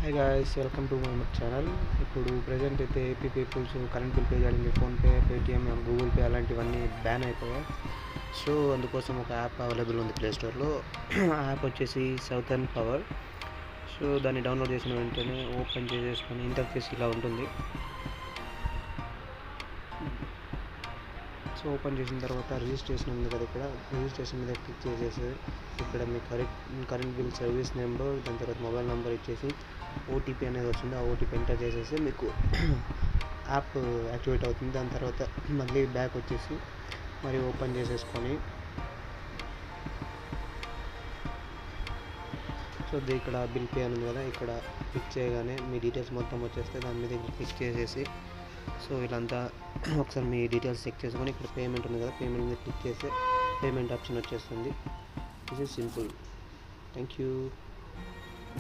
Hi guys, welcome to my channel. ఇప్పుడు present అయితే AP peoples current bill pay చేయడానికి PhonePe, Paytm, Google Pay అలాంటివన్నీ ban అయిపోయాయి. So అందుకోసం ఒక యాప్ అవైలబుల్ ఉంది ప్లే స్టోర్లో. ఆ యాప్ వచ్చేసి సౌతర్న్ పవర్. సో దాన్ని డౌన్లోడ్ చేసిన వెంటనే ఓపెన్ చేసేసుకొని ఇంటర్ఫేస్ ఇలా ఉంటుంది. సో ఓపెన్ చేసిన తర్వాత రిజిస్ట్రేషన్ ఉంది కదా, ఇక్కడ రిజిస్ట్రేషన్ మీద క్లిక్ చేసేసి ఇక్కడ మీ కరెంట్ బిల్ సర్వీస్ నెంబర్, దాని తర్వాత మొబైల్ నెంబర్ ఇచ్చేసి ఓటీపీ అనేది వస్తుంది. ఆ ఓటీపీ ఎంటర్ చేసేసి మీకు యాప్ యాక్టివేట్ అవుతుంది. దాని తర్వాత మళ్ళీ బ్యాక్ వచ్చేసి మరి ఓపెన్ చేసేసుకొని సో ఇక్కడ బిల్ పే అని ఉంది కదా, ఇక్కడ క్లిక్ చేయగానే మీ డీటెయిల్స్ మొత్తం వచ్చేస్తే దాని మీద క్లిక్ చేసేసి సో ఇలాంతా ఒకసారి మీ డీటెయిల్స్ చెక్ చేసుకొని ఇక్కడ పేమెంట్ ఉంది కదా, పేమెంట్ మీద క్లిక్ చేస్తే పేమెంట్ ఆప్షన్ వచ్చేస్తుంది. This is simple. Thank you.